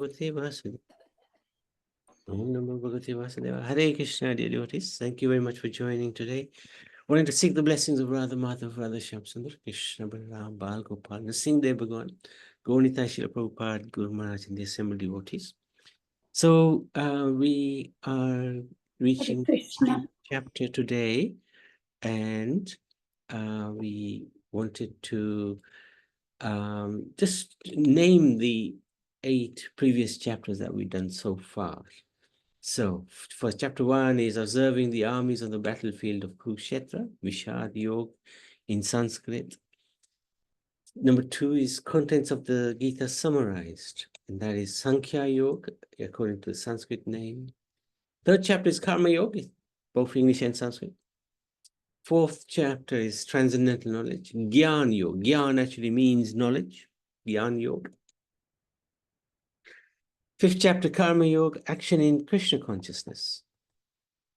Bhagavate Vasudeva. Om Namo Bhagavate Vasudeva. Hare Krishna, dear devotees. Thank you very much for joining today. Wanting to seek the blessings of Radha Madhav, Radha Shyamsundar, Krishna Balaram, Bal Gopal, Nrsimhadev Bhagavan, Gaunita Srila Prabhupada, Guru Maharaj, and the assembled devotees. So we are reaching the chapter today, and we wanted to just name the 8 previous chapters that we've done so far. So, first chapter 1 is observing the armies on the battlefield of Kurukshetra, Vishad Yoga in Sanskrit. Number 2 is contents of the Gita summarized, and that is Sankhya Yoga, according to the Sanskrit name. Third chapter is Karma Yoga, both English and Sanskrit. Fourth chapter is transcendental knowledge, Gyan Yoga. Gyan actually means knowledge, Gyan Yoga. Fifth chapter, Karma Yoga, action in Krishna consciousness.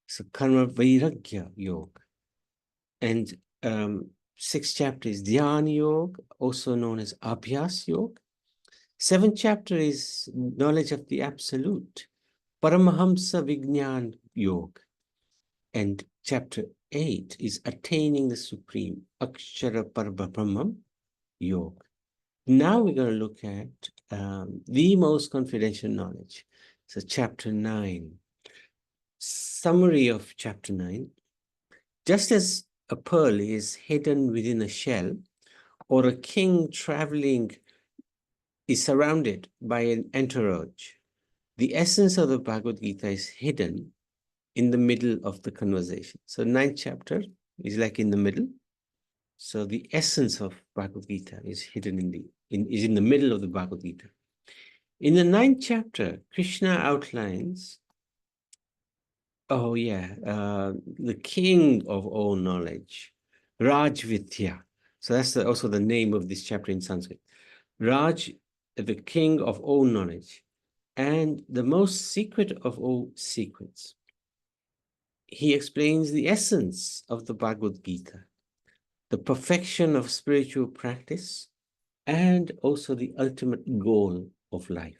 So Karma Vairagya Yoga. And sixth chapter is Dhyana Yoga, also known as Abhyas Yoga. Seventh chapter is knowledge of the absolute, Paramahamsa Vijnana Yoga. And chapter 8 is attaining the supreme, Akshara Parabrahmam Yoga. Now we're going to look at the most confidential knowledge. So chapter 9. Summary of chapter 9. Just as a pearl is hidden within a shell, or a king traveling is surrounded by an entourage, the essence of the Bhagavad Gita is hidden in the middle of the conversation. So 9th chapter is like in the middle. So the essence of Bhagavad Gita is hidden in the middle of the Bhagavad Gita. In the 9th chapter, Krishna outlines, the king of all knowledge, Rajvidya. So that's also the name of this chapter in Sanskrit. Raj, the king of all knowledge, and the most secret of all secrets. He explains the essence of the Bhagavad Gita, the perfection of spiritual practice, and also the ultimate goal of life.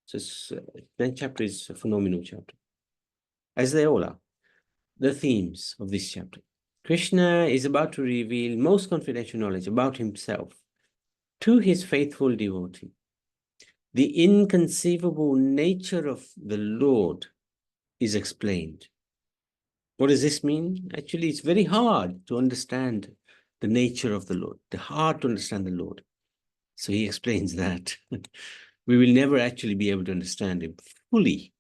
So 9th chapter is a phenomenal chapter, as they all are. The themes of this chapter. Krishna is about to reveal most confidential knowledge about himself to his faithful devotee. The inconceivable nature of the Lord is explained. What does this mean? Actually, it's very hard to understand the nature of the Lord, hard to understand the Lord. So he explains that. We will never actually be able to understand him fully.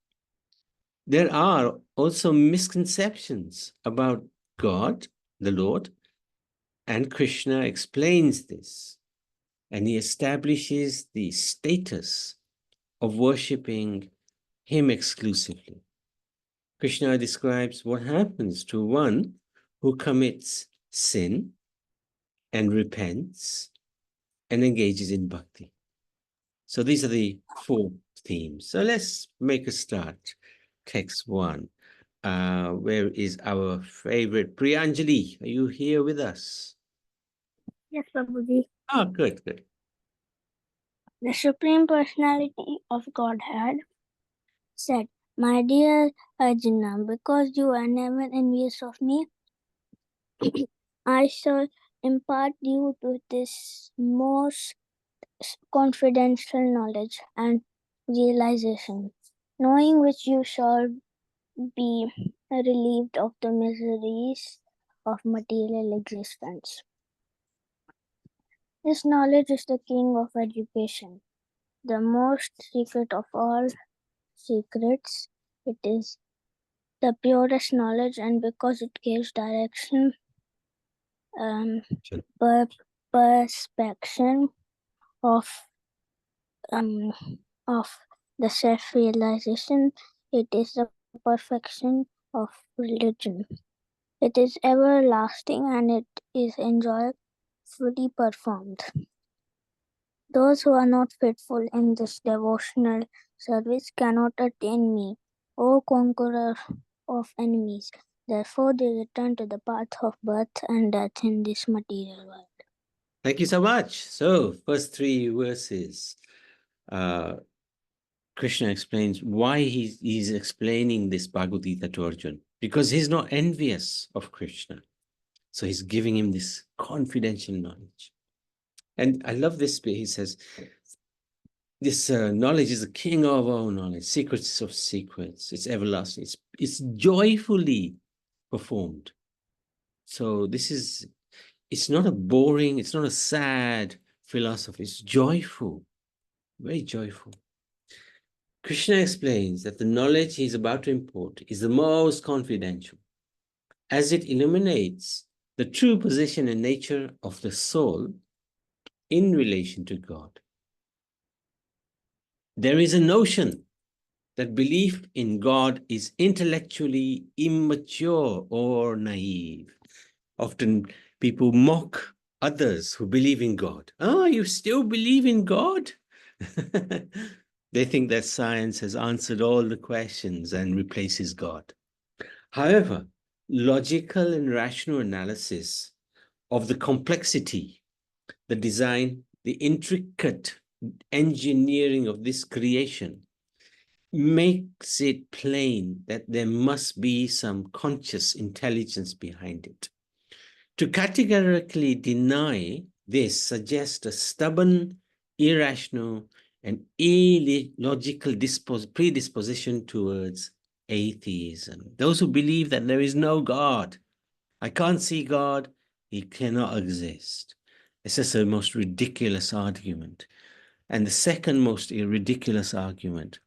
There are also misconceptions about God, the Lord, and Krishna explains this, and he establishes the status of worshipping him exclusively. Krishna describes what happens to one who commits sin and repents and engages in bhakti. So these are the 4 themes. So let's make a start. Text 1. Where is our favorite Priyanjali? Are you here with us? Yes, Prabhuji. Ah, good. The Supreme Personality of Godhead said, "My dear Arjuna, because you are never envious of me, I shall impart you to this most confidential knowledge and realization, knowing which you shall be relieved of the miseries of material existence. This knowledge is the king of education, the most secret of all secrets. It is the purest knowledge, and because it gives direction, perspection of the self-realization, it is the perfection of religion. It is everlasting, and it is enjoyfully performed. Those who are not faithful in this devotional service cannot attain me, O conqueror of enemies. Therefore, they return to the path of birth and death in this material world. Thank you so much. So, first 3 verses. Krishna explains why he's explaining this Bhagavad Gita to Arjuna, because he's not envious of Krishna. So he's giving him this confidential knowledge. And I love this bit. He says, this knowledge is the king of all knowledge, secrets of secrets. It's everlasting. It's joyfully performed. So this is, it's not a boring, it's not a sad philosophy. It's joyful, very joyful. Krishna explains that the knowledge he is about to impart is the most confidential, as it illuminates the true position and nature of the soul in relation to God. There is a notion that belief in God is intellectually immature or naive. Often people mock others who believe in God. Oh, you still believe in God? They think that science has answered all the questions and replaces God. However, logical and rational analysis of the complexity, the design, the intricate engineering of this creation makes it plain that there must be some conscious intelligence behind it. To categorically deny this suggests a stubborn, irrational, and illogical predisposition towards atheism. Those who believe that there is no God, I can't see God, he cannot exist. It's just the most ridiculous argument. And the second most ridiculous argument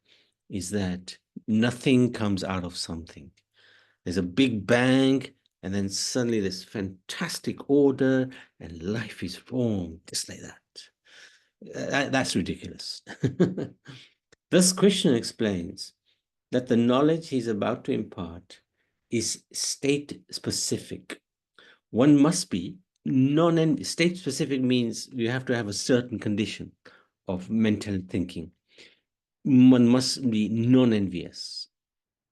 is that nothing comes out of something. There's a big bang, and then suddenly there's fantastic order, and life is formed just like that. That's ridiculous. Thus, Krishna explains that the knowledge he's about to impart is state-specific. One must be state-specific means you have to have a certain condition of mental thinking. One must be non-envious.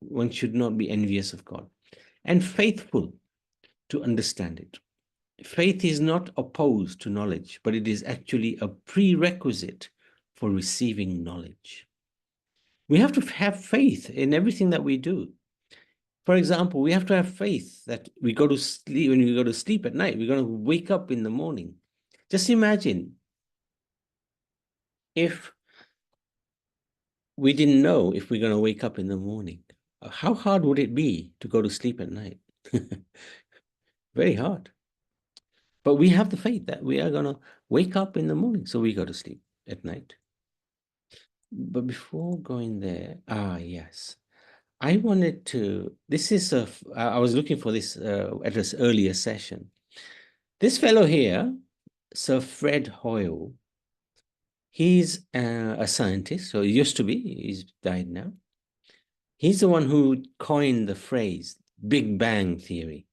One should not be envious of God. And faithful to understand it. Faith is not opposed to knowledge, but it is actually a prerequisite for receiving knowledge. We have to have faith in everything that we do. For example, we have to have faith that we go to sleep, when we go to sleep at night, we're going to wake up in the morning. Just imagine if we didn't know if we're going to wake up in the morning. How hard would it be to go to sleep at night? Very hard. But we have the faith that we are going to wake up in the morning, so we go to sleep at night. But before going there, yes, I wanted to, I was looking for this at this earlier session. This fellow here, Sir Fred Hoyle, he's a scientist, so he used to be, he's died now. He's the one who coined the phrase Big Bang Theory.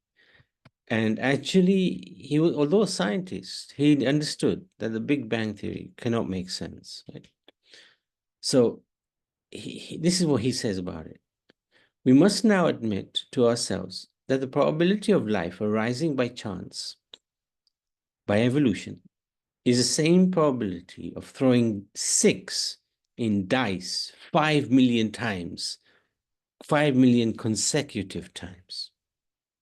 And actually, he was, although a scientist, he understood that the Big Bang Theory cannot make sense. Right? So this is what he says about it. We must now admit to ourselves that the probability of life arising by chance, by evolution, is the same probability of throwing 6 in dice 5 million times, 5 million consecutive times,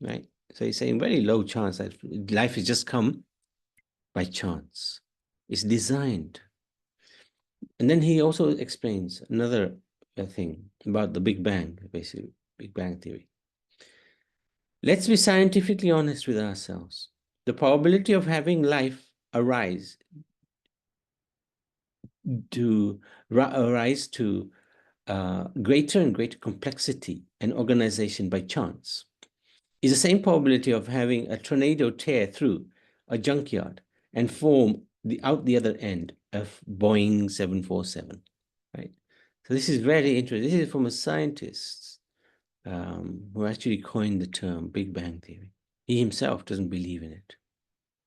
right? So he's saying very low chance that life has just come by chance. It's designed. And then he also explains another thing about the Big Bang, basically, Big Bang Theory. Let's be scientifically honest with ourselves. The probability of having life arise to greater and greater complexity and organization by chance is the same probability of having a tornado tear through a junkyard and form out the other end of Boeing 747, right? So this is very interesting. This is from a scientist who actually coined the term Big Bang Theory. He himself doesn't believe in it.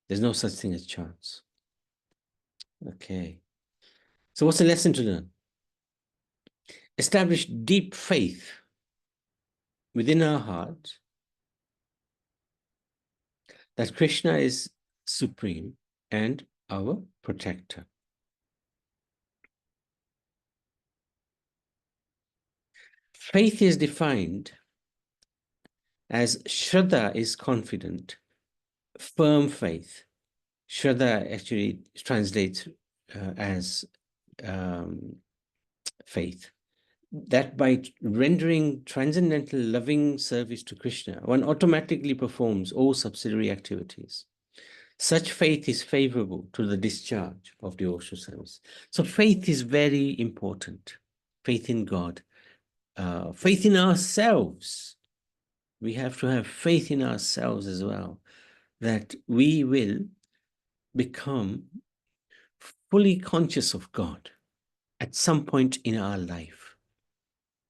There's no such thing as chance. Okay. So what's the lesson to learn? Establish deep faith within our heart that Krishna is supreme and our protector. Faith is defined as Shraddha is confident, firm faith. Shraddha actually translates as faith. That by rendering transcendental loving service to Krishna, one automatically performs all subsidiary activities. Such faith is favorable to the discharge of devotional service. So faith is very important. Faith in God, faith in ourselves. We have to have faith in ourselves as well, that we will become fully conscious of God at some point in our life.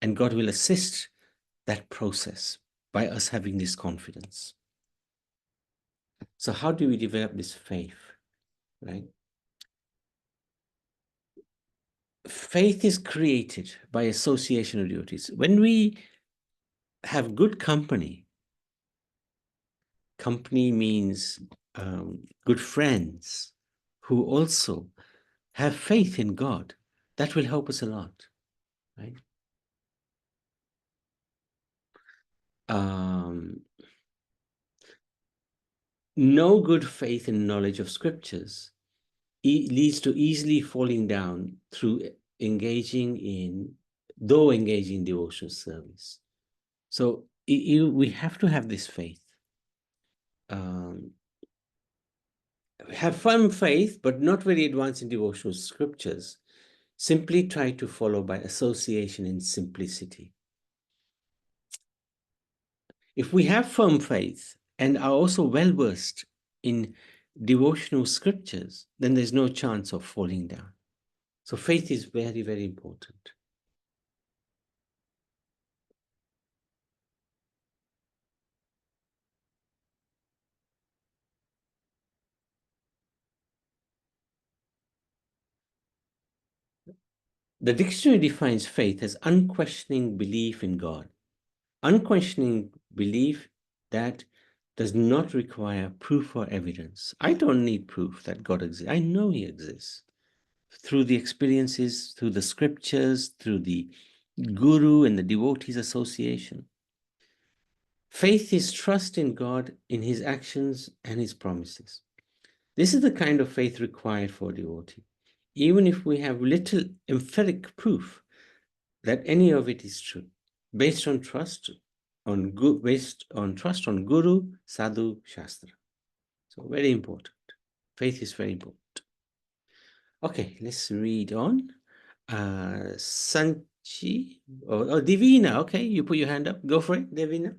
And God will assist that process by us having this confidence. So how do we develop this faith, right? Faith is created by association of devotees. When we have good company, company means good friends who also have faith in God, that will help us a lot, right? No good faith and knowledge of scriptures leads to easily falling down through engaging in devotional service. So we have to have this faith. Have firm faith, but not very advanced in devotional scriptures. Simply try to follow by association in simplicity. If we have firm faith and are also well-versed in devotional scriptures, then there's no chance of falling down. So faith is very, very important. The dictionary defines faith as unquestioning belief in God. Unquestioning belief that does not require proof or evidence. I don't need proof that God exists. I know He exists. Through the experiences, through the scriptures, through the guru and the devotees association. Faith is trust in God, in His actions and His promises. This is the kind of faith required for a devotee. Even if we have little empiric proof that any of it is true, based on trust on Guru, Sadhu, Shastra. So very important. Faith is very important. Okay, let's read on. Sanchi or Divina. Okay, you put your hand up. Go for it, Divina.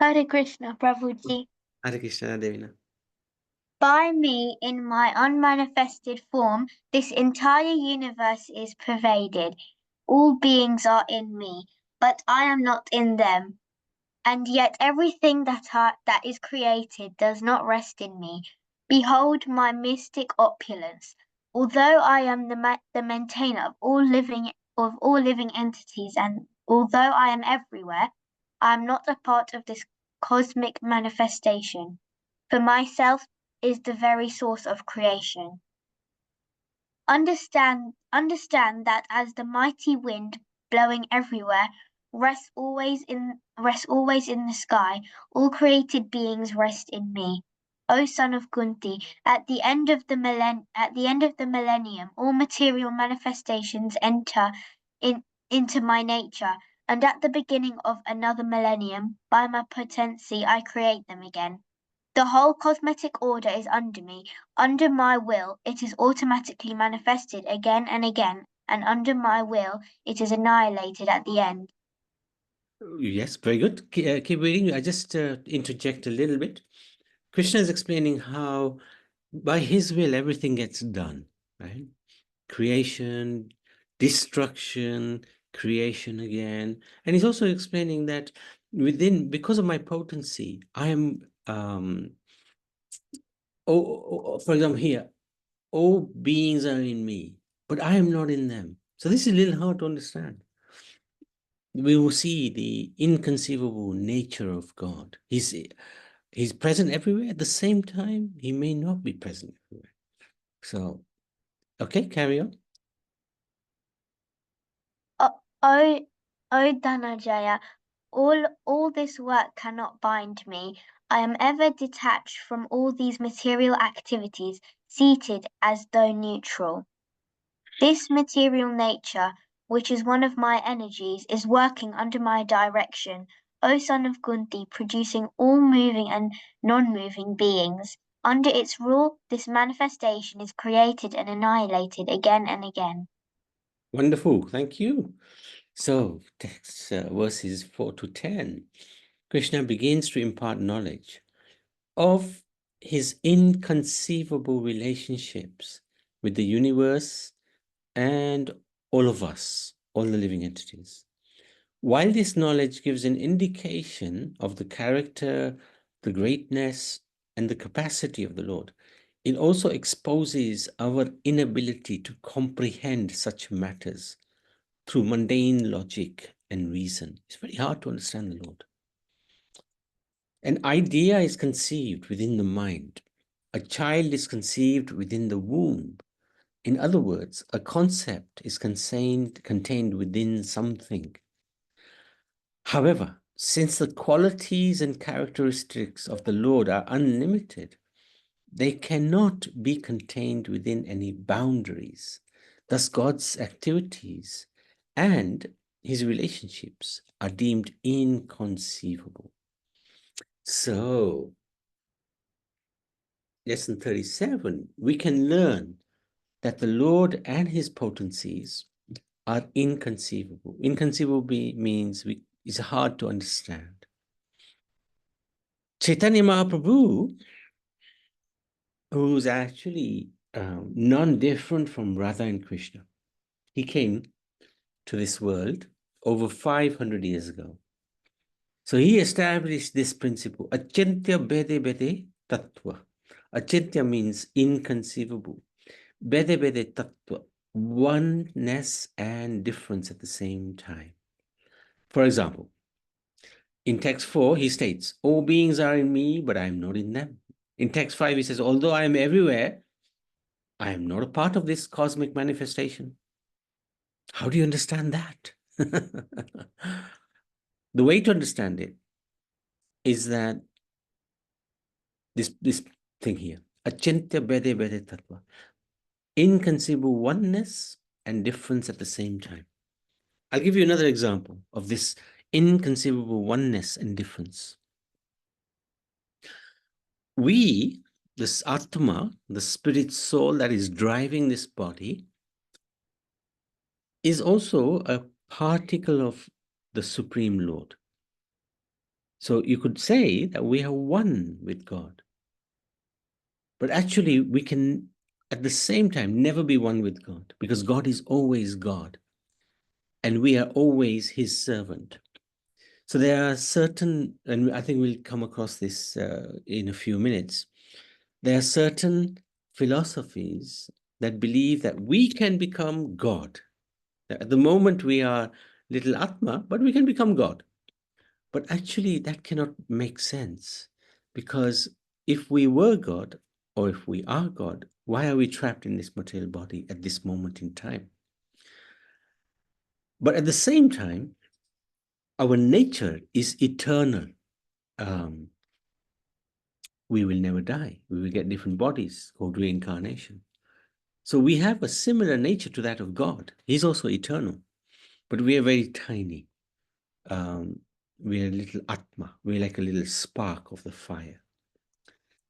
Hare Krishna, Prabhuji. Hare Krishna, Divina. By me, in my unmanifested form, this entire universe is pervaded. All beings are in me, but I am not in them. And yet everything that is created does not rest in me. Behold my mystic opulence. Although I am the maintainer of all living entities, and although I am everywhere, I am not a part of this cosmic manifestation. For myself is the very source of creation. Understand that as the mighty wind blowing everywhere rests always in the sky, all created beings rest in me. O son of Kunti, at the end of the millennium, all material manifestations enter into my nature, and at the beginning of another millennium, by my potency I create them again. The whole cosmetic order is under me. Under my will, it is automatically manifested again and again, and under my will, it is annihilated at the end. Yes, very good. Keep reading. I just interject a little bit. Krishna is explaining how by His will everything gets done, right? Creation, destruction, creation again. And He's also explaining that because of my potency, I am, for example, here, all beings are in me, but I am not in them. So this is a little hard to understand. We will see the inconceivable nature of God. He's present everywhere. At the same time, He may not be present everywhere. So, okay, carry on. O Dhananjaya, all this work cannot bind me. I am ever detached from all these material activities, seated as though neutral. This material nature, which is one of my energies, is working under my direction, O son of Kunti, producing all moving and non-moving beings. Under its rule, this manifestation is created and annihilated again and again. Wonderful, thank you. So, text verses 4 to 10. Krishna begins to impart knowledge of his inconceivable relationships with the universe and all of us, all the living entities. While this knowledge gives an indication of the character, the greatness, and the capacity of the Lord, it also exposes our inability to comprehend such matters through mundane logic and reason. It's very hard to understand the Lord. An idea is conceived within the mind. A child is conceived within the womb. In other words, a concept is contained within something. However, since the qualities and characteristics of the Lord are unlimited, they cannot be contained within any boundaries. Thus, God's activities and his relationships are deemed inconceivable. So, lesson 37, we can learn that the Lord and his potencies are inconceivable. Inconceivable means it's hard to understand. Chaitanya Mahaprabhu, who's actually non-different from Radha and Krishna, he came to this world over 500 years ago. So he established this principle, Achintya Bede Bede Tattva. Achintya means inconceivable. Bede Bede Tattva, oneness and difference at the same time. For example, in text 4, he states, all beings are in me, but I am not in them. In text 5, he says, although I am everywhere, I am not a part of this cosmic manifestation. How do you understand that? The way to understand it is that this thing here, Achintya Bede Bede Tattva, inconceivable oneness and difference at the same time. I'll give you another example of this inconceivable oneness and difference. We, this Atma, the spirit soul that is driving this body, is also a particle of the Supreme Lord. So you could say that we are one with God. But actually, we can, at the same time, never be one with God, because God is always God, and we are always his servant. So there are certain, and I think we'll come across this in a few minutes, there are certain philosophies that believe that we can become God. At the moment, we are little Atma, but we can become God. But actually, that cannot make sense, because if we were God, or if we are God, why are we trapped in this material body at this moment in time? But at the same time, our nature is eternal. We will never die. We will get different bodies called reincarnation. So we have a similar nature to that of God. He's also eternal, but we are very tiny. We're a little Atma. We're like a little spark of the fire.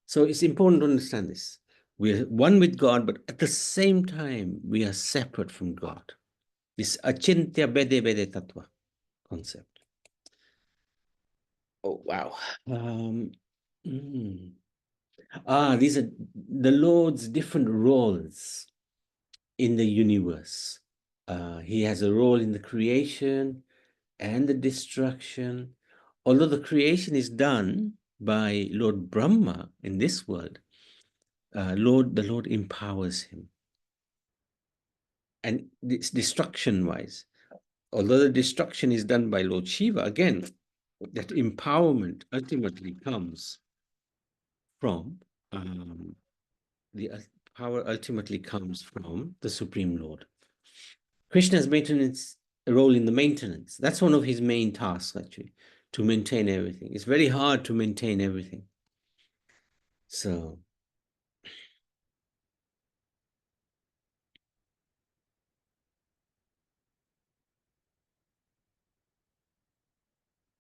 So it's important to understand this. We are one with God, but at the same time, we are separate from God. This Achintya Bede Bede Tattva concept. Oh, wow. These are the Lord's different roles in the universe. He has a role in the creation and the destruction. Although the creation is done by Lord Brahma in this world, the Lord empowers him. And this destruction-wise, although the destruction is done by Lord Shiva, again, that empowerment ultimately comes from the power ultimately comes from the Supreme Lord. Krishna's maintenance role in the maintenance. That's one of his main tasks, actually, to maintain everything. It's very hard to maintain everything. So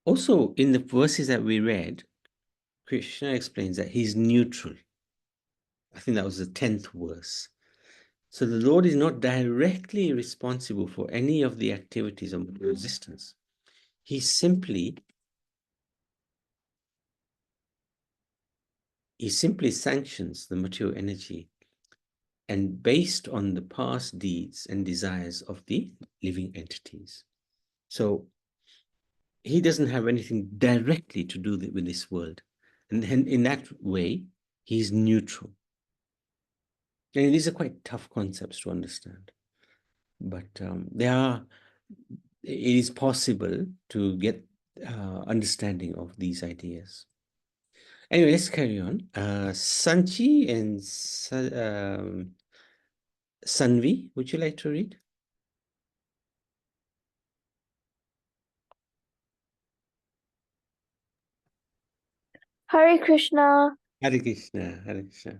also in the verses that we read, Krishna explains that he's neutral. I think that was the 10th verse. So the Lord is not directly responsible for any of the activities of existence. He simply sanctions the material energy, and based on the past deeds and desires of the living entities. So he doesn't have anything directly to do with this world. And in that way, he's neutral. And these are quite tough concepts to understand. But it is possible to get understanding of these ideas. Anyway, let's carry on. Sanchi and Sanvi, would you like to read? Hare Krishna. Hare Krishna, Hare Krishna.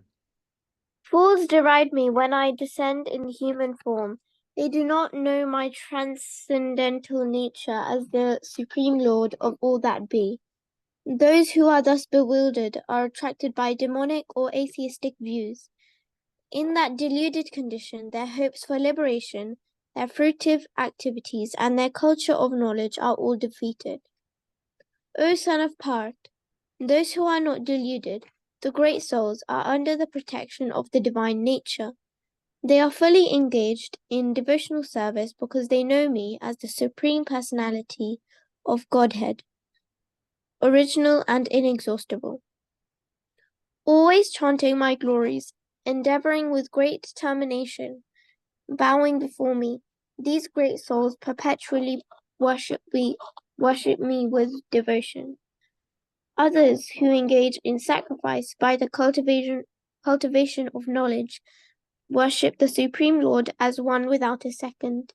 Fools deride me when I descend in human form. They do not know my transcendental nature as the Supreme Lord of all that be. Those who are thus bewildered are attracted by demonic or atheistic views. In that deluded condition, their hopes for liberation, their fruitive activities, and their culture of knowledge are all defeated. O son of Parth, those who are not deluded, the great souls, are under the protection of the divine nature. They are fully engaged in devotional service because they know me as the Supreme Personality of Godhead, original and inexhaustible. Always chanting my glories, endeavoring with great determination, bowing before me, these great souls perpetually worship me with devotion. Others who engage in sacrifice by the cultivation of knowledge worship the Supreme Lord as one without a second,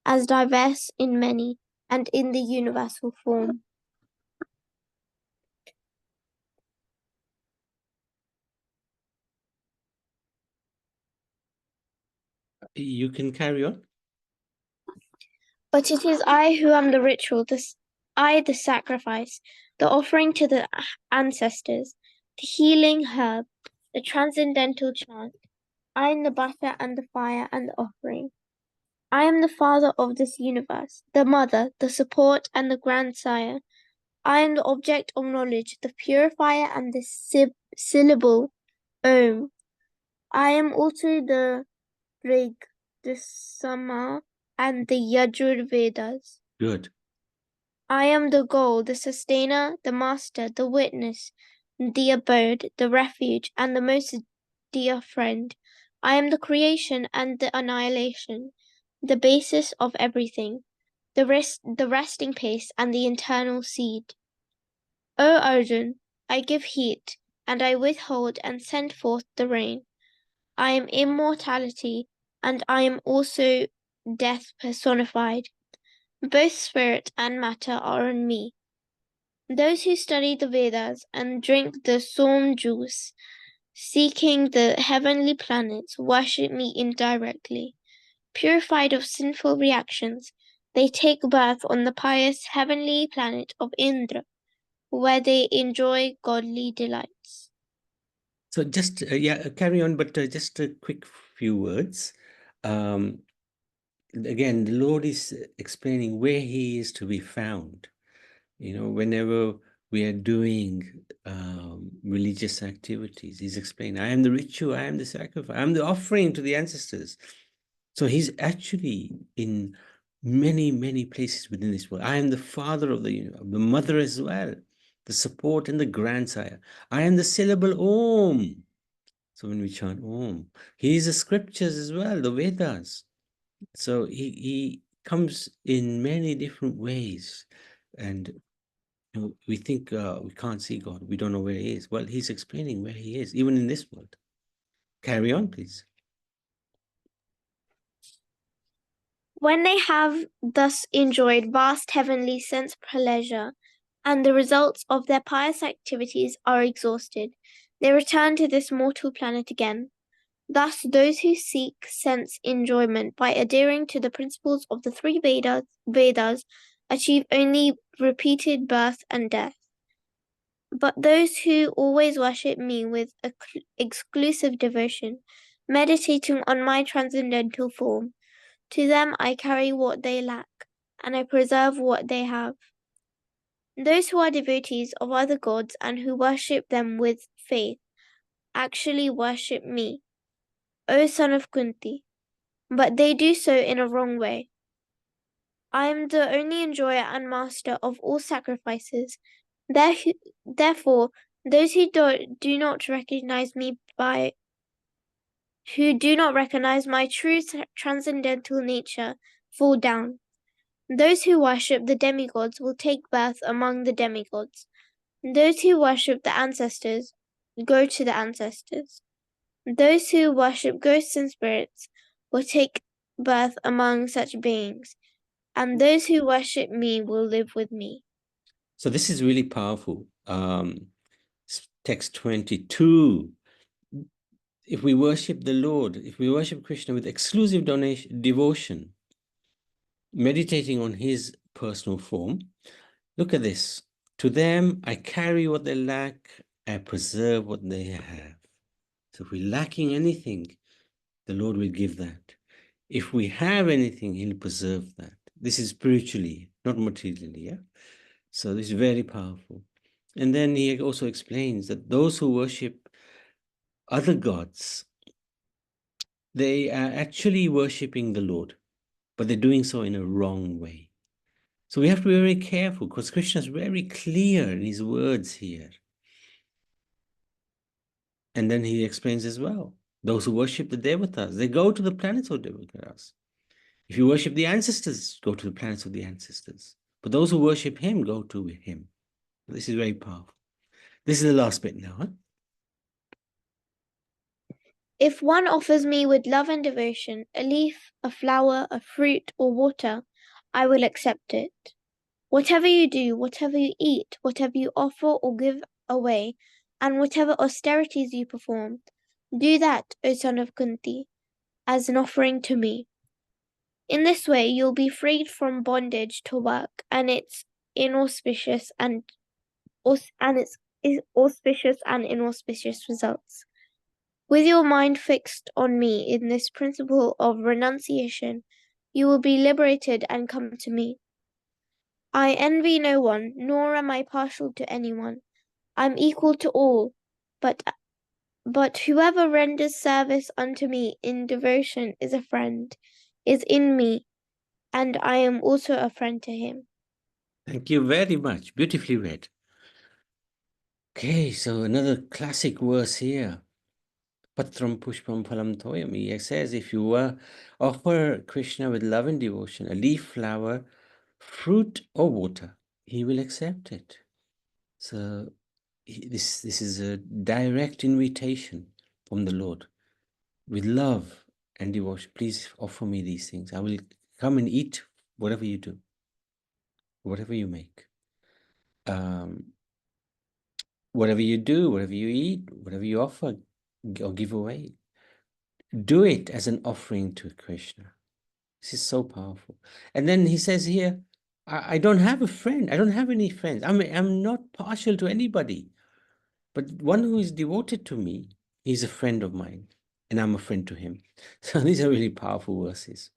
as diverse in many, and in the universal form. You can carry on. But it is I who am the ritual, I the sacrifice, the offering to the ancestors, the healing herb, the transcendental chant. I am the butter and the fire and the offering. I am the father of this universe, the mother, the support, and the grandsire. I am the object of knowledge, the purifier and the syllable Om. I am also the Rig, the Sama, and the Yajur Vedas. Good. I am the goal, the sustainer, the master, the witness, the abode, the refuge, and the most dear friend. I am the creation and the annihilation, the basis of everything, the resting place, and the eternal seed. O Arjun, I give heat, and I withhold and send forth the rain. I am immortality, and I am also death personified. Both spirit and matter are in me. Those who study the Vedas and drink the Som juice, seeking the heavenly planets, worship me indirectly. Purified of sinful reactions, they take birth on the pious heavenly planet of Indra, where they enjoy godly delights. So just, carry on, but just a quick few words. Again, the Lord is explaining where he is to be found. You know, whenever we are doing religious activities, he's explaining, I am the ritual, I am the sacrifice, I am the offering to the ancestors. So he's actually in many, many places within this world. I am the father of the universe, the mother as well, the support and the grandsire. I am the syllable Om. So when we chant Om, he is the scriptures as well, the Vedas. So he comes in many different ways. And you know, we think we can't see God. We don't know where he is. Well, he's explaining where he is, even in this world. Carry on, please. When they have thus enjoyed vast heavenly sense pleasure, and the results of their pious activities are exhausted, they return to this mortal planet again. Thus, those who seek sense enjoyment by adhering to the principles of the three Vedas achieve only repeated birth and death. But those who always worship me with exclusive devotion, meditating on my transcendental form, to them I carry what they lack, and I preserve what they have. Those who are devotees of other gods and who worship them with faith actually worship me, O son of Kunti, but they do so in a wrong way. I am the only enjoyer and master of all sacrifices. Therefore, those who do not recognize me who do not recognize my true transcendental nature fall down. Those who worship the demigods will take birth among the demigods. Those who worship the ancestors go to the ancestors. Those who worship ghosts and spirits will take birth among such beings, and those who worship me will live with me. So this is really powerful. Text 22. If we worship the Lord, if we worship Krishna with exclusive devotion, meditating on his personal form, look at this. To them, I carry what they lack, I preserve what they have. So if we're lacking anything, the Lord will give that. If we have anything, he'll preserve that. This is spiritually, not materially, yeah? So this is very powerful. And then he also explains that those who worship other gods, they are actually worshipping the Lord, but they're doing so in a wrong way. So we have to be very careful because Krishna is very clear in his words here. And then he explains as well, those who worship the devatas, they go to the planets of devatas. If you worship the ancestors, go to the planets of the ancestors. But those who worship him, go to him. This is very powerful. This is the last bit now. Huh? If one offers me with love and devotion a leaf, a flower, a fruit, or water, I will accept it. Whatever you do, whatever you eat, whatever you offer or give away, and whatever austerities you perform, do that, O son of Kunti, as an offering to me. In this way, you'll be freed from bondage to work and its inauspicious and inauspicious results. With your mind fixed on me in this principle of renunciation, you will be liberated and come to me. I envy no one, nor am I partial to anyone. I'm equal to all, but whoever renders service unto me in devotion is a friend, is in me, and I am also a friend to him. Thank you very much. Beautifully read. Okay, so another classic verse here. Patram pushpam phalam toyam. He says, if you offer Krishna with love and devotion, a leaf, flower, fruit, or water, he will accept it. So this is a direct invitation from the Lord. With love and devotion, please offer me these things. I will come and eat whatever you do, whatever you make. Whatever you do, whatever you eat, whatever you offer or give away, do it as an offering to Krishna. This is so powerful. And then he says here, I don't have a friend. I don't have any friends. I'm not partial to anybody. But one who is devoted to me, he's a friend of mine, and I'm a friend to him. So these are really powerful verses.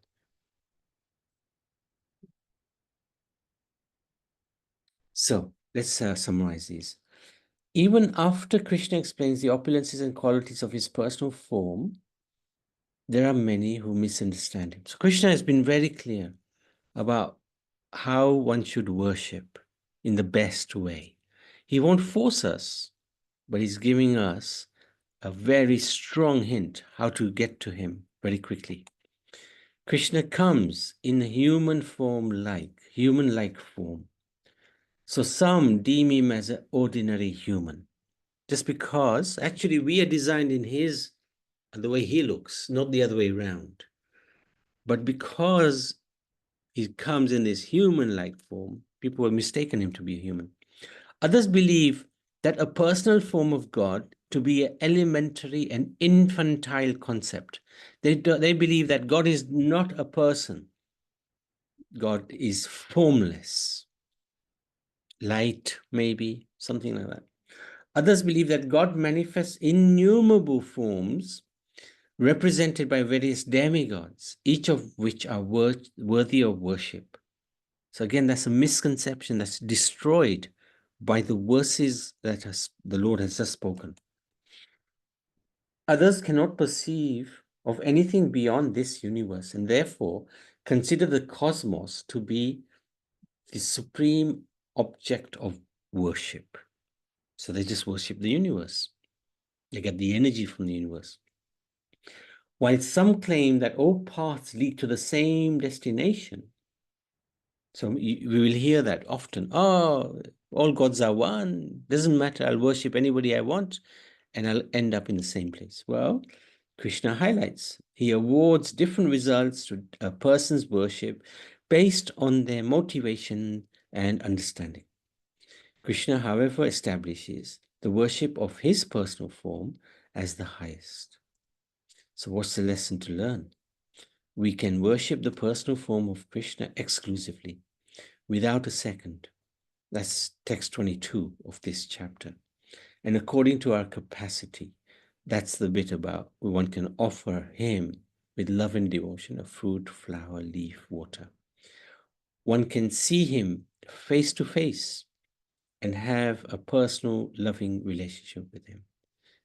So let's summarize these. Even after Krishna explains the opulences and qualities of his personal form, there are many who misunderstand him. So Krishna has been very clear about how one should worship in the best way. He won't force us, but he's giving us a very strong hint how to get to him very quickly. Krishna comes in a human-like form. So some deem him as an ordinary human, just because actually we are designed in the way he looks, not the other way around. But because he comes in this human-like form. People have mistaken him to be a human. Others believe that a personal form of God to be an elementary and infantile concept. They believe that God is not a person. God is formless. Light, maybe, something like that. Others believe that God manifests innumerable forms represented by various demigods, each of which are worthy of worship. So again, that's a misconception that's destroyed by the verses that the Lord has just spoken. Others cannot perceive of anything beyond this universe and therefore consider the cosmos to be the supreme object of worship. So they just worship the universe. They get the energy from the universe. While some claim that all paths lead to the same destination. So we will hear that often. Oh, all gods are one. Doesn't matter. I'll worship anybody I want and I'll end up in the same place. Well, Krishna highlights. He awards different results to a person's worship based on their motivation and understanding. Krishna, however, establishes the worship of his personal form as the highest. So what's the lesson to learn? We can worship the personal form of Krishna exclusively, without a second. That's text 22 of this chapter. And according to our capacity, that's the bit about one can offer him with love and devotion, a fruit, flower, leaf, water. One can see him face to face and have a personal, loving relationship with him.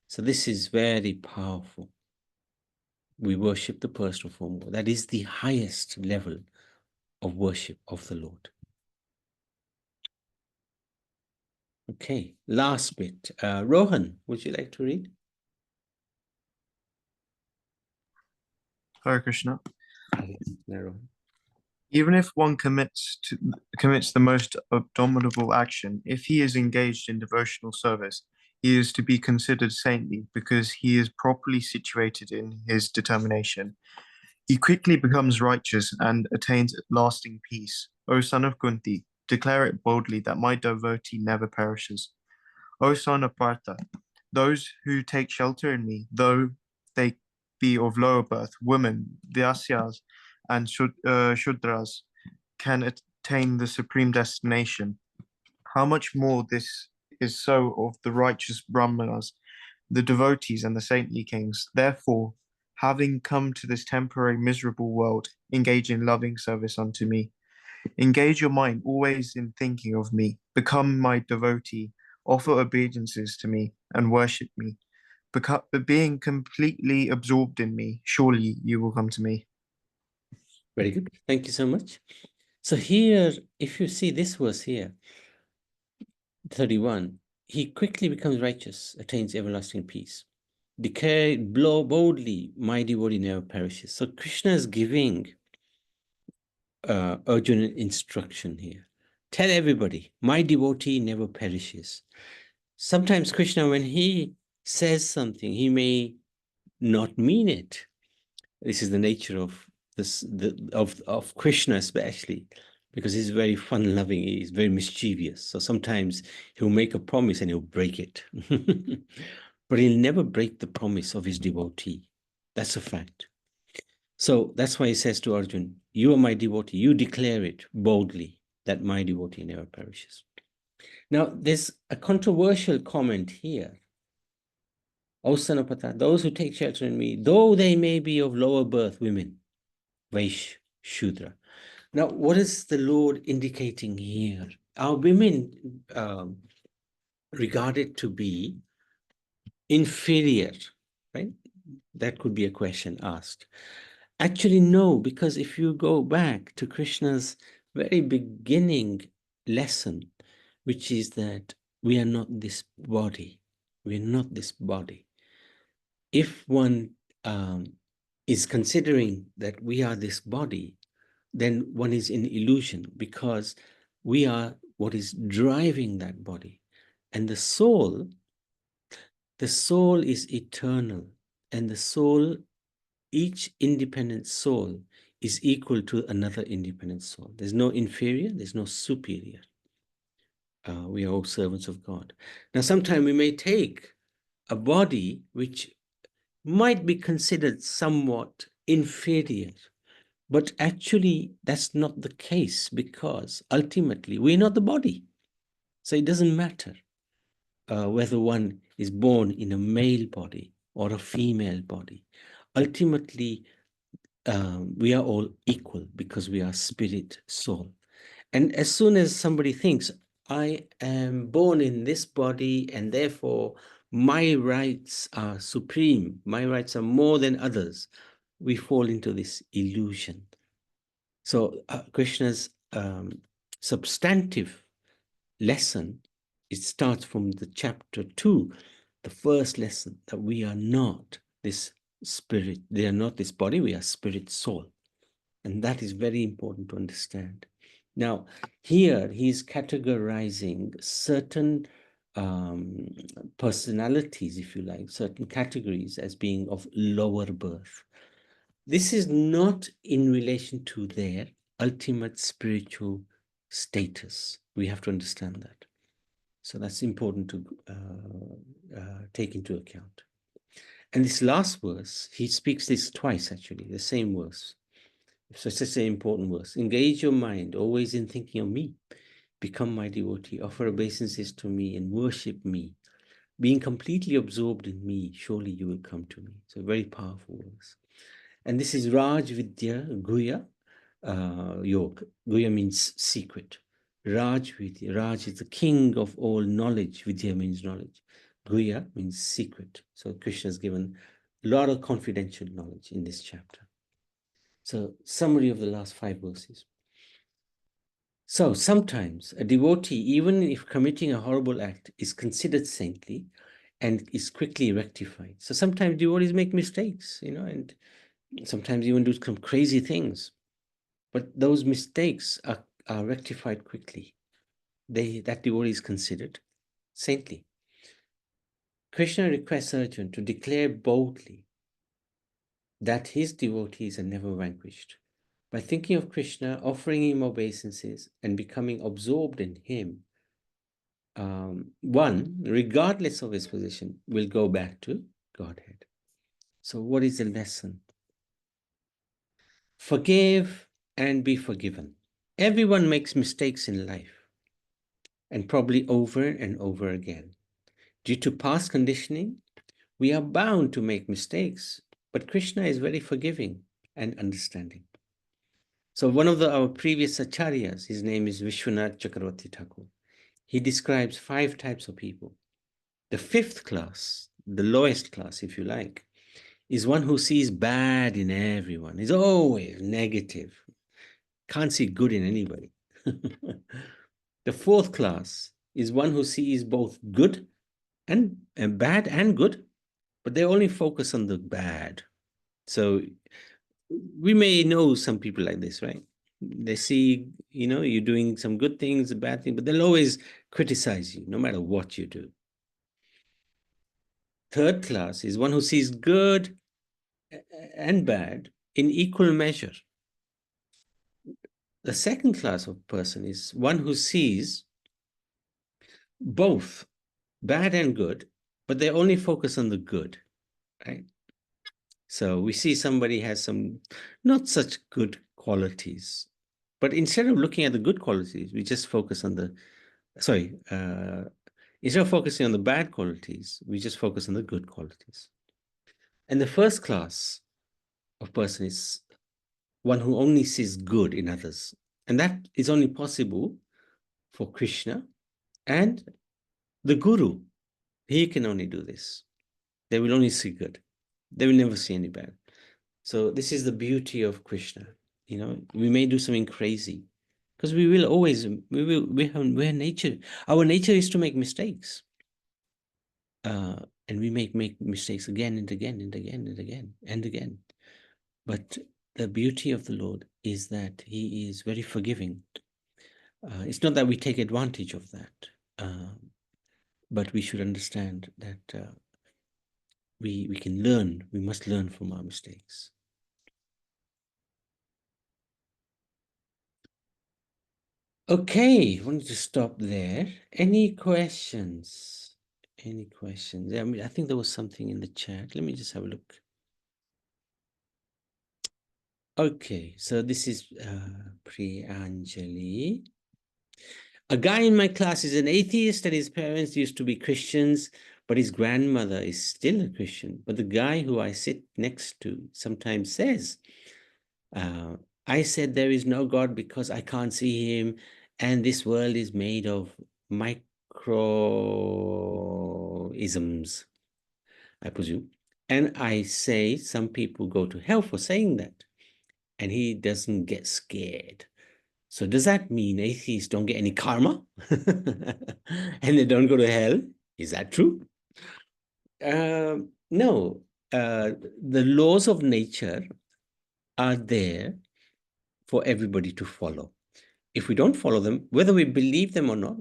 So this is very powerful. We worship the personal form. That is the highest level of worship of the Lord. Okay, last bit. Rohan, would you like to read? Hare Krishna. No, Rohan. Even if one commits the most abominable action, if he is engaged in devotional service, he is to be considered saintly because he is properly situated in his determination. He quickly becomes righteous and attains lasting peace. O son of Kunti, declare it boldly that my devotee never perishes. O son of Partha, those who take shelter in me, though they be of lower birth, women, Vyasyas, and Shudras, can attain the supreme destination. How much more this is so of the righteous Brahmanas, the devotees, and the saintly kings. Therefore, having come to this temporary miserable world, engage in loving service unto me. Engage your mind always in thinking of me. Become my devotee. Offer obeisances to me and worship me. Being completely absorbed in me, surely you will come to me. Very good. Thank you so much. So here, if you see this verse here, 31, he quickly becomes righteous, attains everlasting peace. Declare boldly, my devotee never perishes. So Krishna is giving Arjuna instruction here. Tell everybody, my devotee never perishes. Sometimes Krishna, when he says something, he may not mean it. This is the nature of this, of Krishna especially, because he's very fun-loving, he's very mischievous. So sometimes he'll make a promise and he'll break it. But he'll never break the promise of his devotee. That's a fact. So that's why he says to Arjun, you are my devotee, you declare it boldly that my devotee never perishes. Now, there's a controversial comment here. O son of Partha, those who take shelter in me, though they may be of lower birth, women, Vaish, Shudra. Now, what is the Lord indicating here? Are women regarded to be inferior, right? That could be a question asked. Actually, no, because if you go back to Krishna's very beginning lesson, which is that we are not this body, we are not this body. If one is considering that we are this body, then one is in illusion because we are what is driving that body. And the soul is eternal, and the soul, each independent soul is equal to another independent soul. There's no inferior, there's no superior. We are all servants of God. Now, sometimes we may take a body which might be considered somewhat inferior, but actually that's not the case, because ultimately we're not the body. So it doesn't matter whether one is born in a male body or a female body. Ultimately, we are all equal because we are spirit, soul. And as soon as somebody thinks, I am born in this body and therefore my rights are supreme, my rights are more than others, we fall into this illusion. So Krishna's substantive lesson, it starts from the chapter 2, the first lesson, that we are not this spirit, they are not this body, we are spirit, soul. And that is very important to understand. Now, here he's categorizing certain personalities, if you like, certain categories as being of lower birth. This is not in relation to their ultimate spiritual status. We have to understand that. So that's important to take into account. And this last verse, he speaks this twice actually, the same verse. So it's such an important verse. Engage your mind always in thinking of me. Become my devotee, offer obeisances to me and worship me. Being completely absorbed in me, surely you will come to me. So a very powerful verse. And this is Raj Vidya Guya Yoga. Guya means secret. Raj Vidya. Raj is the king of all knowledge. Vidya means knowledge. Guya means secret. So Krishna has given a lot of confidential knowledge in this chapter. So summary of the last 5 verses. So sometimes a devotee, even if committing a horrible act, is considered saintly and is quickly rectified. So sometimes devotees make mistakes, and sometimes even do some crazy things. But those mistakes are rectified quickly. That devotee is considered saintly. Krishna requests Arjuna to declare boldly that his devotees are never vanquished. By thinking of Krishna, offering him obeisances, and becoming absorbed in him, one, regardless of his position, will go back to Godhead. So what is the lesson? Forgive and be forgiven. Everyone makes mistakes in life, and probably over and over again. Due to past conditioning, we are bound to make mistakes, but Krishna is very forgiving and understanding. So one of our previous acharyas, his name is Vishwanath Chakravarti Thakur, he describes 5 types of people. The 5th class, the lowest class, if you like, is one who sees bad in everyone, is always negative, can't see good in anybody. The 4th class is one who sees both good and bad and good, but they only focus on the bad. So we may know some people like this, right? They see, you're doing some good things, a bad thing, but they'll always criticize you no matter what you do. 3rd class is one who sees good and bad in equal measure. The 2nd class of person is one who sees both bad and good, but they only focus on the good, right? So we see somebody has some not such good qualities, but instead of looking at the good qualities, we just focus on instead of focusing on the bad qualities, we just focus on the good qualities. And the 1st class of person is one who only sees good in others. And that is only possible for Krishna and the Guru. He can only do this. They will only see good. They will never see any bad. So this is the beauty of Krishna. We may do something crazy because we're nature. Our nature is to make mistakes. And we make mistakes again and again and again and again and again. But the beauty of the Lord is that he is very forgiving. It's not that we take advantage of that, but we should understand that we can learn. We must learn from our mistakes. Okay, I wanted to stop there. Any questions? Any questions? I mean, I think there was something in the chat. Let me just have a look. Okay, so this is Priyanjali. A guy in my class is an atheist and his parents used to be Christians, but his grandmother is still a Christian. But the guy who I sit next to sometimes says, I said there is no God because I can't see him, and this world is made of microisms, I presume. And I say some people go to hell for saying that, and he doesn't get scared. So does that mean atheists don't get any karma and they don't go to hell? Is that true? No. The laws of nature are there for everybody to follow. If we don't follow them, whether we believe them or not,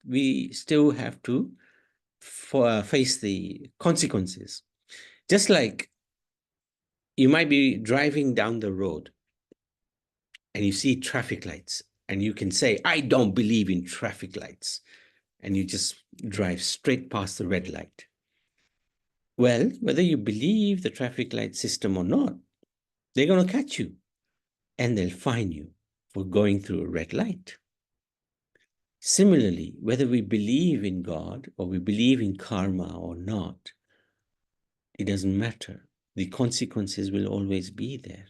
we still have to face the consequences. Just like you might be driving down the road and you see traffic lights and you can say, I don't believe in traffic lights. And you just drive straight past the red light. Well, whether you believe the traffic light system or not, they're going to catch you and they'll fine you for going through a red light. Similarly, whether we believe in God or we believe in karma or not, it doesn't matter. The consequences will always be there.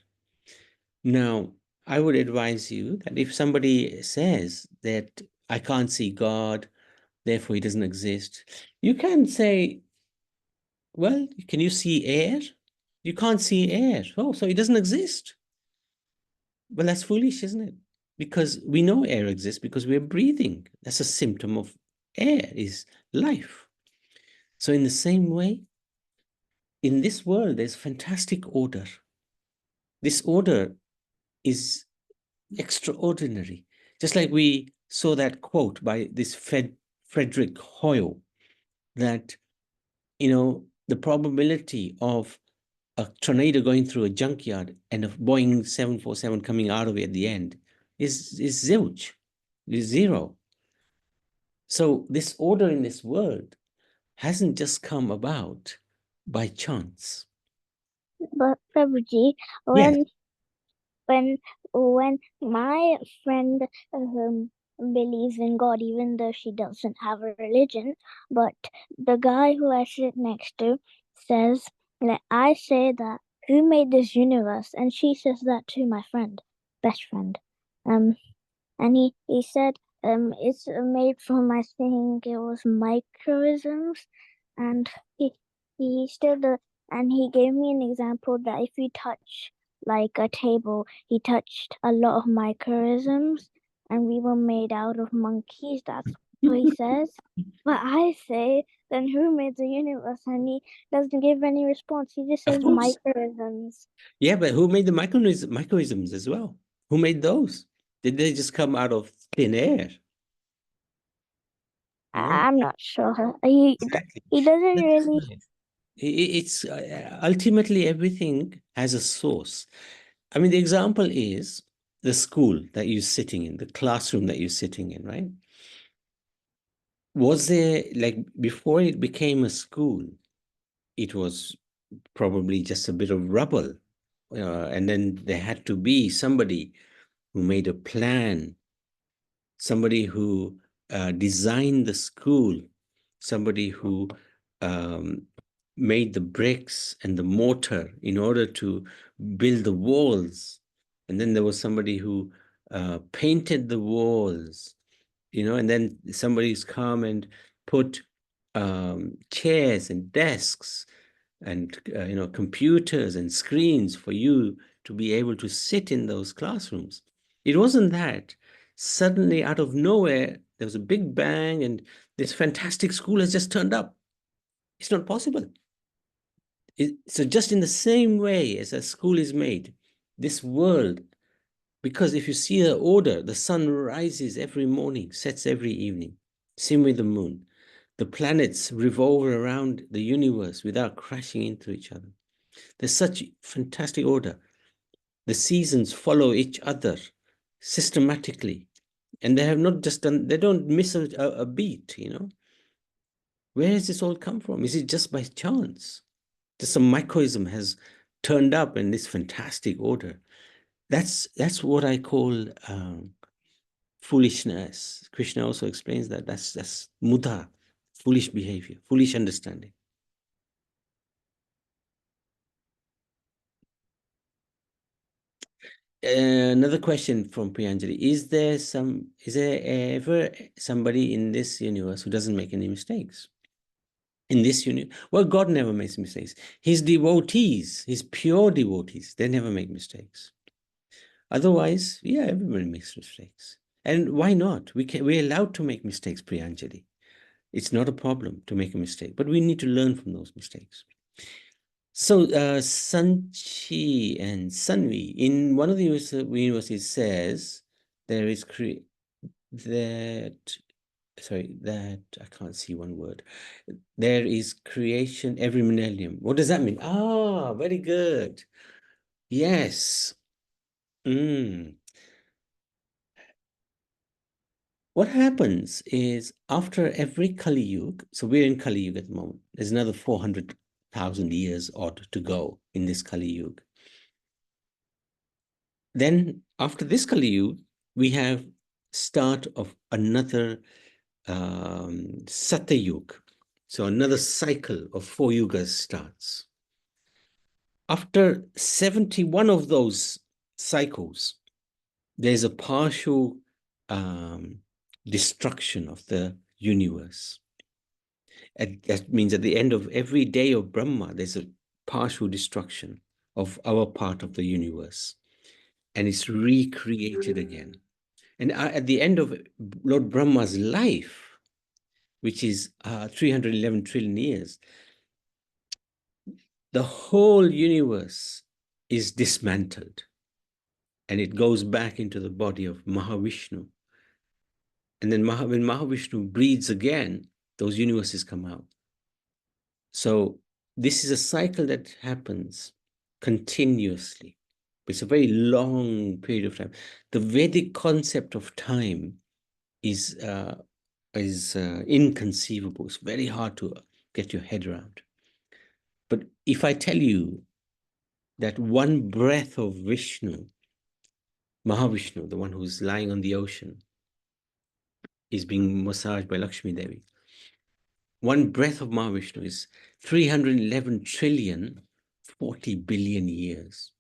Now, I would advise you that if somebody says that I can't see God, therefore he doesn't exist, you can say, well, can you see air? You can't see air. Oh, so it doesn't exist. Well, that's foolish, isn't it? Because we know air exists because we're breathing. That's a symptom of air, is life. So in the same way, in this world, there's fantastic order. This order is extraordinary. Just like we saw that quote by this Frederick Hoyle, that, the probability of a tornado going through a junkyard and a Boeing 747 coming out of it at the end is zilch, is zero. So this order in this world hasn't just come about by chance. But Prabhuji, Yes. when my friend believes in God, even though she doesn't have a religion, but the guy who I sit next to says that I say that who made this universe, and she says that to my friend, best friend, and he said it's made from, I think it was microisms, and he still and he gave me an example that if you touch like a table, he touched a lot of microisms, and we were made out of monkeys. That's what he says. But I say, then who made the universe? And he doesn't give any response. He just Of says course. microisms. Yeah, but who made the microisms as well? Who made those? Did they just come out of thin air? No. I'm not sure. He doesn't really. It's ultimately everything has a source. I mean, the example is the school that you're sitting in, the classroom that you're sitting in, right? Was there, like, before it became a school, it was probably just a bit of rubble. And then there had to be somebody who made a plan, somebody who designed the school, somebody who made the bricks and the mortar in order to build the walls. And then there was somebody who painted the walls, and then somebody's come and put chairs and desks and computers and screens for you to be able to sit in those classrooms. It wasn't that suddenly out of nowhere there was a big bang and this fantastic school has just turned up. It's not possible. So just in the same way as a school is made, this world, because if you see the order, the sun rises every morning, sets every evening. Same with the moon. The planets revolve around the universe without crashing into each other. There's such fantastic order. The seasons follow each other systematically. And they have not just done, they don't miss a beat, you know. Where has this all come from? Is it just by chance? Just some microism has turned up in this fantastic order. That's what I call foolishness. Krishna also explains that. That's mudha, foolish behavior, foolish understanding. Another question from Priyanjali. Is there ever somebody in this universe who doesn't make any mistakes? In this universe, well, God never makes mistakes. His devotees, his pure devotees, they never make mistakes. Otherwise, yeah, everybody makes mistakes. And why not? We're allowed to make mistakes, Priyanjali. It's not a problem to make a mistake, but we need to learn from those mistakes. So Sanchi and Sanvi, in one of the universities says there is that I can't see one word. There is creation every millennium. What does that mean? Ah, very good. Yes. What happens is after every Kali Yuga, so we're in Kali Yuga at the moment, there's another 400,000 years odd to go in this Kali Yuga. Then after this Kali Yuga, we have start of another Satya Yuga. So another cycle of 4 yugas starts. After 71 of those cycles, there's a partial destruction of the universe. That means at the end of every day of Brahma, there's a partial destruction of our part of the universe. And it's recreated again. And at the end of Lord Brahma's life, which is 311 trillion years, the whole universe is dismantled. And it goes back into the body of Mahavishnu. And then when Mahavishnu breathes again, those universes come out. So this is a cycle that happens continuously. It's a very long period of time. The Vedic concept of time is inconceivable. It's very hard to get your head around. But if I tell you that one breath of Vishnu, Mahavishnu, the one who's lying on the ocean, is being massaged by Lakshmi Devi. One breath of Mahavishnu is 311 trillion, 40 billion years.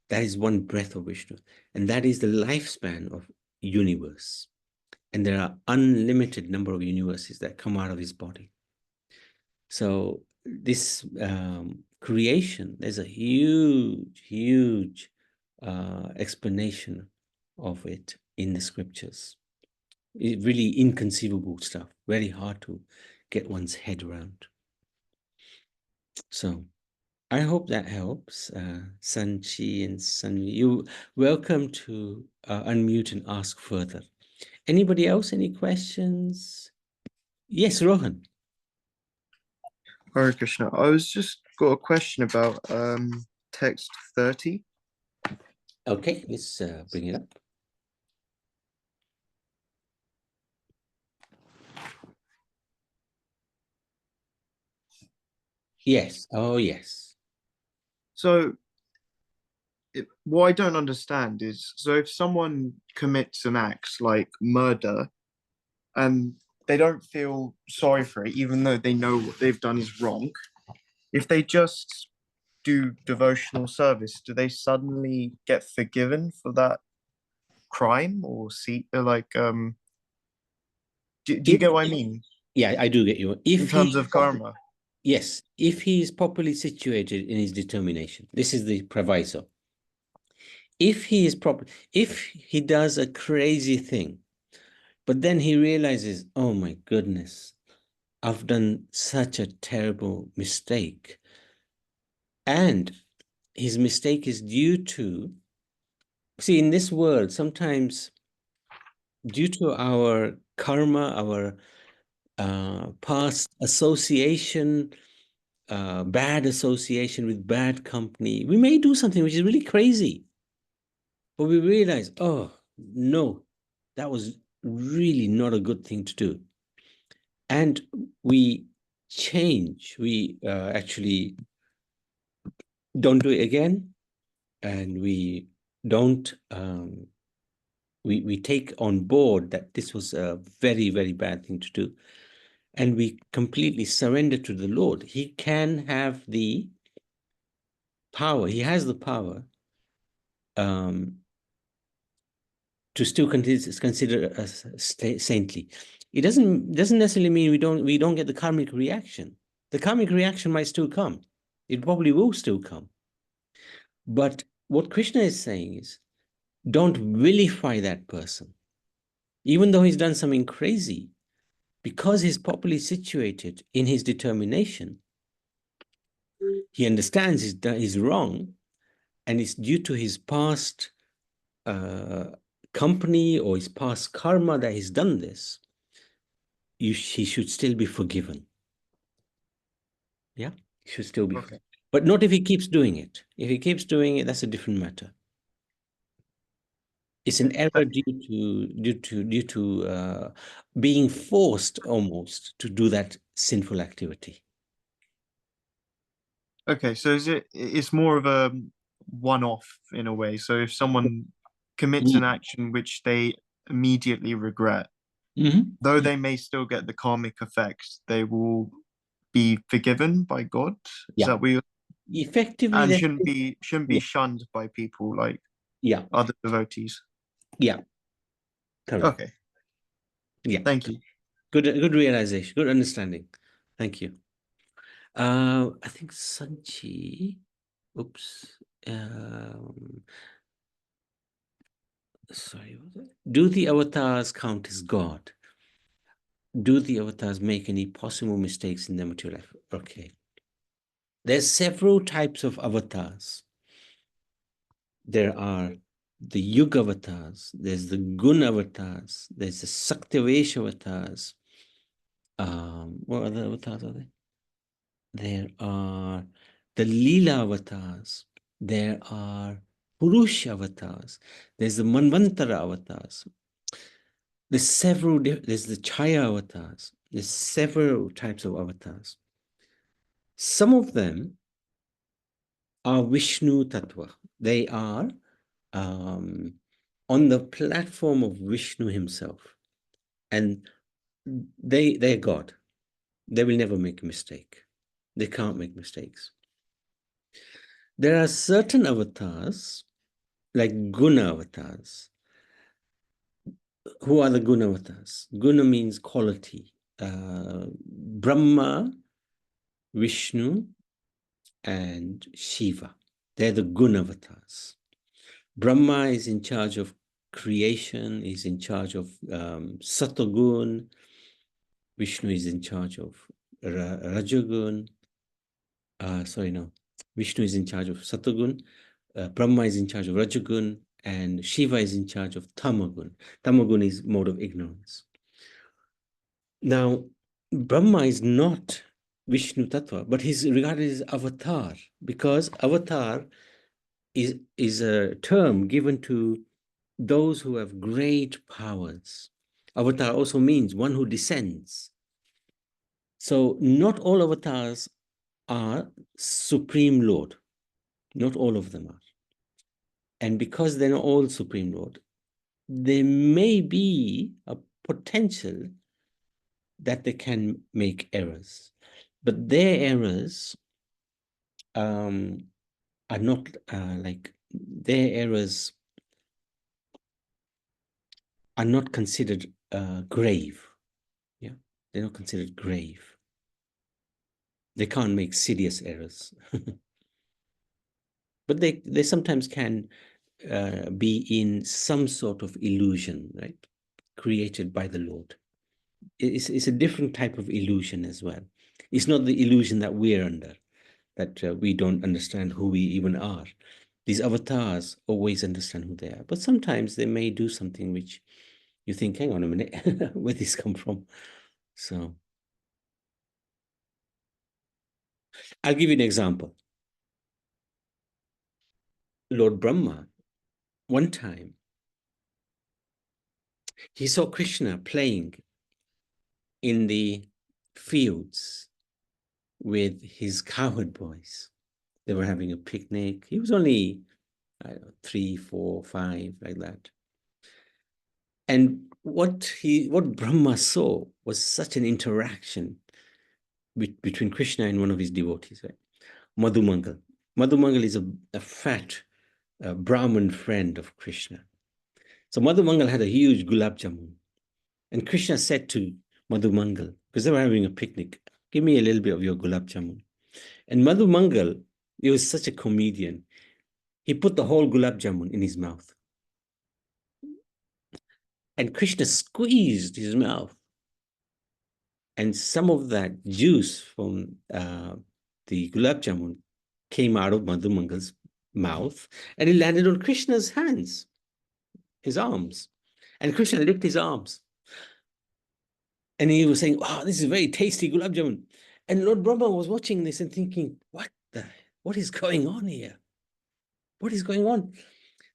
That is one breath of Vishnu. And that is the lifespan of universe. And there are unlimited number of universes that come out of his body. So this creation, there's a huge, huge explanation of it in the scriptures. Really inconceivable stuff, very hard to get one's head around. So I hope that helps. Sanchi and Sanvi, you're welcome to unmute and ask further. Anybody else, any questions? Yes, Rohan. Hare Krishna. I was just got a question about text 30. Okay, let's bring it up. Yes. Oh, yes. So what I don't understand is, so if someone commits an act like murder and they don't feel sorry for it, even though they know what they've done is wrong, if they just do devotional service, do they suddenly get forgiven for that crime? Or do you get what I mean? Yeah, I do get you. In terms of karma. Yes, if he is properly situated in his determination, this is the proviso. If he does a crazy thing, but then he realizes, oh my goodness, I've done such a terrible mistake. And his mistake is due to, see, in this world, sometimes due to our karma, our past association, bad association with bad company, we may do something which is really crazy. But we realize, oh, no, that was really not a good thing to do. And we change, we actually don't do it again, and we don't, we take on board that this was a very, very bad thing to do. And we completely surrender to the Lord. He can have the power, he has the power to still consider us saintly. It doesn't necessarily mean we don't get the karmic reaction. The karmic reaction might still come. It probably will still come. But what Krishna is saying is, don't vilify that person. Even though he's done something crazy, because he's properly situated in his determination, he understands he's wrong, and it's due to his past company or his past karma that he's done this. He should still be forgiven. Yeah, he should still be forgiven. But not if he keeps doing it. If he keeps doing it, that's a different matter. It's an error due to being forced almost to do that sinful activity. Okay, so it's more of a one-off in a way. So if someone commits an action which they immediately regret, though they may still get the karmic effects, they will be forgiven by God. Is that what you're effectively? And shouldn't be shunned by people like other devotees. Yeah. Correct. Okay. Yeah. Thank you. Good realization. Good understanding. Thank you. I think Sanchi. Oops. Sorry. Do the avatars count as God? Do the avatars make any possible mistakes in their material life? Okay. There's several types of avatars. There are the Yuga avatars, there's the Gun avatars, there's the Saktivesh avatars. What other avatars are there? There are the Leela avatars. There are Purush avatars. There's the Manvantara avatars. There's the Chaya avatars. There's several types of avatars. Some of them are Vishnu Tattva. They are on the platform of Vishnu himself. And they're God. They will never make a mistake. They can't make mistakes. There are certain avatars, like Guna avatars. Who are the Guna avatars? Guna means quality. Brahma, Vishnu, and Shiva. They're the Guna avatars. Brahma is in charge of creation, is in charge of Satagun. Vishnu is in charge of Rajagun. Vishnu is in charge of Satagun. Brahma is in charge of Rajagun, and Shiva is in charge of Tamagun. Tamagun is mode of ignorance. Now, Brahma is not Vishnu Tattva, but he's regarded as avatar, because avatar is a term given to those who have great powers. Avatar also means one who descends. So not all avatars are Supreme Lord. Not all of them are. And because they're not all Supreme Lord, there may be a potential that they can make errors. But their errors are not their errors are not considered grave. Yeah, they're not considered grave. They can't make serious errors. But they sometimes can be in some sort of illusion, right? Created by the Lord. It's a different type of illusion as well. It's not the illusion that we're under, that we don't understand who we even are. These avatars always understand who they are, but sometimes they may do something which you think, hang on a minute, where did this come from? So I'll give you an example. Lord Brahma, one time, he saw Krishna playing in the fields with his cowherd boys. They were having a picnic. He was only, I don't know, 3, 4, 5, like that. And what Brahma saw was such an interaction between Krishna and one of his devotees, right? Madhumangal. Madhumangal is a fat Brahmin friend of Krishna. So Madhumangal had a huge gulab jamun. And Krishna said to Madhumangal, because they were having a picnic, give me a little bit of your gulab jamun. And Madhumangal, he was such a comedian. He put the whole gulab jamun in his mouth. And Krishna squeezed his mouth. And some of that juice from the gulab jamun came out of Madhumangal's mouth, and it landed on Krishna's hands, his arms. And Krishna licked his arms. And he was saying, wow, this is very tasty gulab jamun. And Lord Brahma was watching this and thinking, what is going on here? What is going on?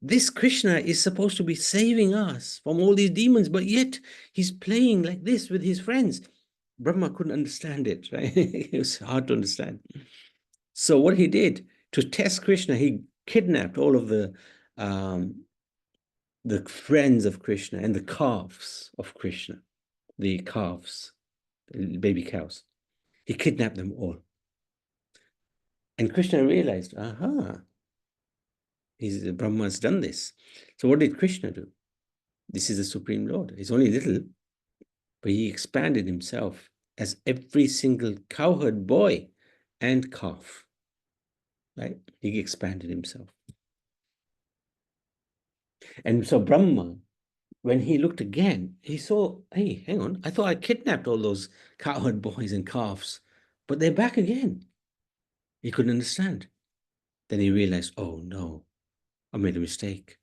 This Krishna is supposed to be saving us from all these demons, but yet he's playing like this with his friends. Brahma couldn't understand it, right? It was hard to understand. So what he did, to test Krishna, he kidnapped all of the friends of Krishna and the calves of Krishna, the calves, the baby cows. He kidnapped them all. And Krishna realized, aha, Brahma's done this. So what did Krishna do? This is the Supreme Lord. He's only little, but he expanded himself as every single cowherd boy and calf, right? He expanded himself. And so Brahma, when he looked again, he saw, hey, hang on, I thought I kidnapped all those cowherd boys and calves, but they're back again. He couldn't understand. Then he realized, oh no, I made a mistake.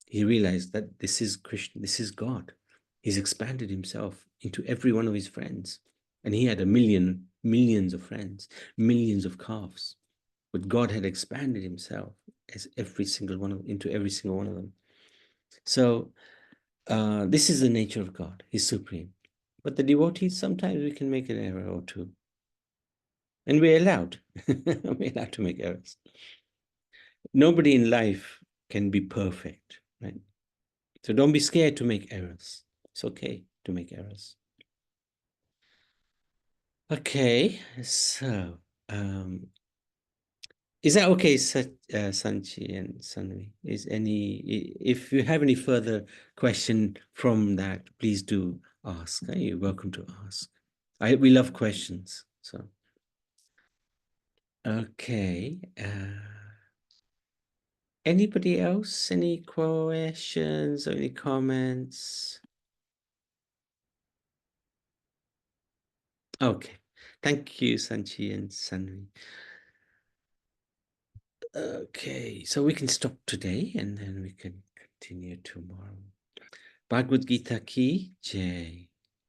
He realized that this is Krishna, this is God. He's expanded himself into every one of his friends. And he had millions of friends, millions of calves. But God had expanded himself as into every single one of them. So this is the nature of God. He's supreme. But the devotees, sometimes we can make an error or two. And we're allowed. We're allowed to make errors. Nobody in life can be perfect, right? So don't be scared to make errors. It's okay to make errors. Okay, so is that okay, Sanchi and Sanvi? If you have any further question from that, please do ask. You're welcome to ask. We love questions. So, okay. Anybody else? Any questions or any comments? Okay. Thank you, Sanchi and Sanvi. Okay, so we can stop today and then we can continue tomorrow. Bhagavad Gita ki Jai.